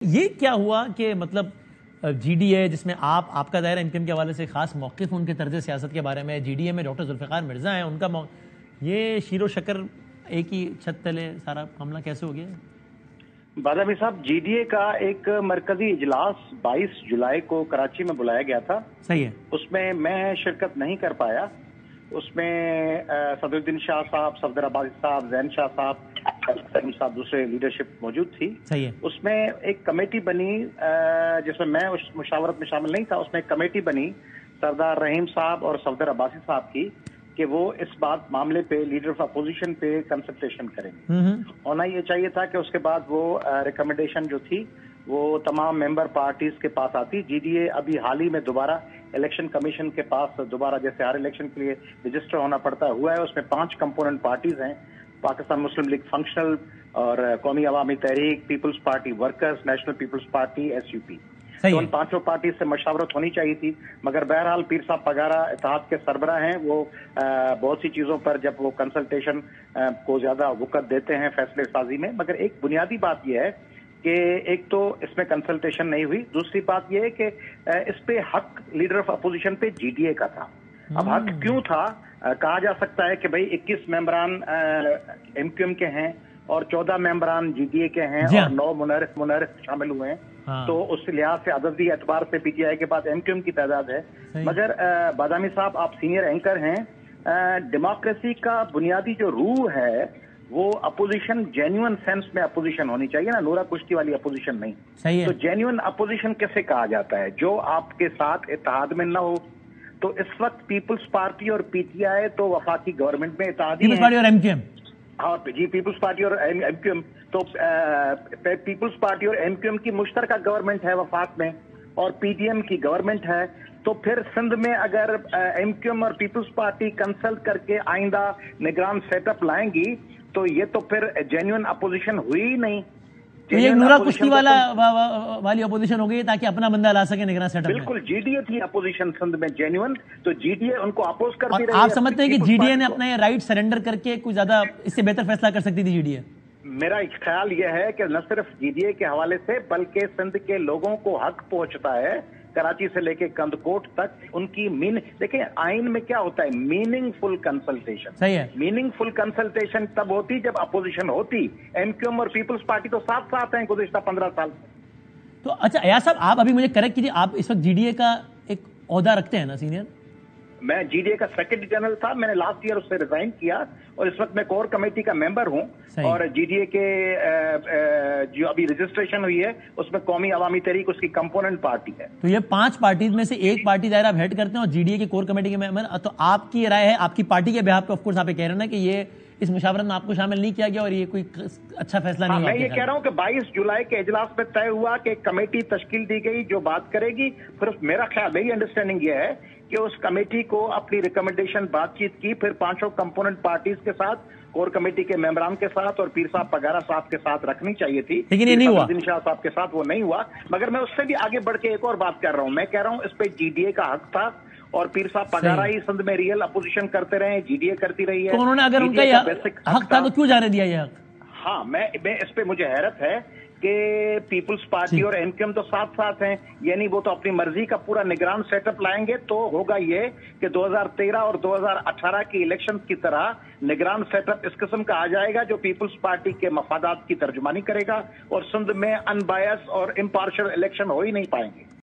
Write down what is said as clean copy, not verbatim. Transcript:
ये क्या हुआ कि मतलब जीडीए जिसमें आपका दायरा एमक्यूएम के हवाले से खास मौक़िफ़ उनके तर्ज सियासत के बारे में, जीडीए में डॉक्टर जुल्फ़िकार मिर्ज़ा हैं, उनका ये शीरो शक्कर एक ही छत तले सारा मामला कैसे हो गया? बादामी साहब, जीडीए का एक मरकजी इजलास 22 जुलाई को कराची में बुलाया गया था। सही है। उसमें मैं शिरकत नहीं कर पाया। उसमें सदरुद्दीन शाह साहब, सफदर अब्बासी साहब, जैन शाह साहब, दूसरे लीडरशिप मौजूद थी। सही है। उसमें एक कमेटी बनी जिसमें मैं उस मुशावरत में शामिल नहीं था। उसमें एक कमेटी बनी सरदार रहीम साहब और सफदर अब्बासी साहब की कि वो इस बात मामले पे लीडर ऑफ अपोजिशन पे कंसल्टेशन करेंगे। होना ये चाहिए था कि उसके बाद वो रिकमेंडेशन जो थी वो तमाम मेंबर पार्टीज के पास आती। जीडीए अभी हाल ही में दोबारा इलेक्शन कमीशन के पास दोबारा, जैसे हर इलेक्शन के लिए रजिस्टर होना पड़ता हुआ है, उसमें 5 कंपोनेंट पार्टीज हैं, पाकिस्तान मुस्लिम लीग फंक्शनल और Qaumi Awami Tehreek, People's Party Workers, National People's Party, SUP. तो उन 5 पार्टी से मशावरत होनी चाहिए थी, मगर बहरहाल पीर साहब पगारा इत्तेहाद के सरबराह हैं। वो बहुत सी चीजों पर जब वो कंसल्टेशन को ज्यादा वक़्त देते हैं फैसले साजी में। मगर एक बुनियादी बात यह है कि एक तो इसमें कंसल्टेशन नहीं हुई, दूसरी बात यह है कि इस पे हक लीडर ऑफ अपोजिशन पे जीडीए का था। अब हक क्यों था? कहा जा सकता है कि भाई 21 मेंबरान एमक्यूएम के हैं और 14 मेंबरान जीडीए के हैं और 9 मुनर्रिख शामिल हुए हैं। तो उस लिहाज से अददी एतबार से पीटीआई के बाद एमक्यूएम की तादाद है। मगर बादामी साहब, आप सीनियर एंकर हैं। डेमोक्रेसी का बुनियादी जो रूह है वो अपोजिशन जेन्युइन सेंस में अपोजिशन होनी चाहिए ना, नूरा कुश्ती वाली अपोजिशन नहीं। सही है। तो जेन्युइन अपोजिशन कैसे कहा जाता है? जो आपके साथ इत्तेहाद में न हो। तो इस वक्त पीपल्स पार्टी और पीटीआई तो वफाकी गवर्नमेंट में इत्तेहादी पीपल्स पार्टी और एमक्यूएम। हाँ जी, पीपल्स पार्टी और एमक्यूएम। तो पीपल्स पार्टी और एमक्यूएम की मुश्तरका गवर्नमेंट है वफाक में और पीडीएम की गवर्नमेंट है। तो फिर सिंध में अगर एमक्यूएम और पीपल्स पार्टी कंसल्ट करके आइंदा निगरान सेटअप लाएंगी तो ये तो फिर जेन्युइन अपोजिशन हुई ही नहीं। तो ये नूरा कुश्ती वाली अपोजिशन हो गई ताकि अपना बंदा ला सके निगरान सेटअप। बिल्कुल, जीडीए थी अपोजिशन सिंध में जेन्युइन, तो जीडीए उनको अपोज करती रही। आप समझते हैं कि जीडीए ने अपना ये राइट सरेंडर करके कुछ ज्यादा इससे बेहतर फैसला कर सकती थी जीडीए? मेरा ख्याल यह है कि न सिर्फ जीडीए के हवाले से बल्कि सिंध के लोगों को हक पहुंचता है, कराची से लेके कंदकोट तक उनकी देखिए आइन में क्या होता है, मीनिंगफुल कंसल्टेशन। सही है। मीनिंगफुल कंसल्टेशन तब होती जब अपोजिशन होती। एमक्यूएम और पीपल्स पार्टी तो साथ साथ हैं गुज़िश्ता 15 साल। तो अच्छा अयाज साहब, आप अभी मुझे करेक्ट कीजिए, आप इस वक्त जीडीए का एक ओहदा रखते हैं ना सीनियर? मैं जीडीए का सेक्रेटरी जनरल था, मैंने लास्ट ईयर उससे रिजाइन किया और इस वक्त मैं कोर कमेटी का मेंबर हूं। और जीडीए के जो अभी रजिस्ट्रेशन हुई है उसमें कौमी अवामी तहरीक उसकी कंपोनेंट पार्टी है। तो ये 5 पार्टीज में से एक पार्टी दायरा आप हेड करते हैं और जीडीए की कोर कमेटी के मेंबर। तो आपकी राय है, आपकी पार्टी के बिहाफ पे ऑफ कोर्स आप कह रहे हैं ना कि ये इस मुशावरत में आपको शामिल नहीं किया गया और ये कोई अच्छा फैसला नहीं हुआ? मैं ये कह रहा हूं कि 22 जुलाई के इजलास में तय हुआ कि कमेटी तश्कील दी गई जो बात करेगी। फिर मेरा ख्याल, मेरी अंडरस्टैंडिंग ये है कि उस कमेटी को अपनी रिकमेंडेशन बातचीत की, फिर 5 कंपोनेंट पार्टीज के साथ, कोर कमेटी के मेंबरान के साथ और पीर साहब पगारा साहब के साथ रखनी चाहिए थी, लेकिन ये नहीं हुआ। शाह साहब के साथ वो नहीं हुआ। मगर मैं उससे भी आगे बढ़ के एक और बात कर रहा हूं। मैं कह रहा हूं इस पे जीडीए का हक था और पीर साहब पगारा ही सिंध में रियल अपोजिशन करते रहे, जीडीए करती रही है। तो उन्होंने अगर उनका हक था तो क्यों जाने दिया ये हक? हाँ, मैं इस पे मुझे हैरत है कि पीपल्स पार्टी और एमक्यूएम तो साथ साथ हैं, यानी वो तो अपनी मर्जी का पूरा निगरान सेटअप लाएंगे। तो होगा ये कि 2013 और 2018 की इलेक्शन की तरह निगरान सेटअप इस किस्म का आ जाएगा जो पीपल्स पार्टी के मफादात की तर्जुमानी करेगा और सिंध में अनबायस और इम्पार्शियल इलेक्शन हो ही नहीं पाएंगे।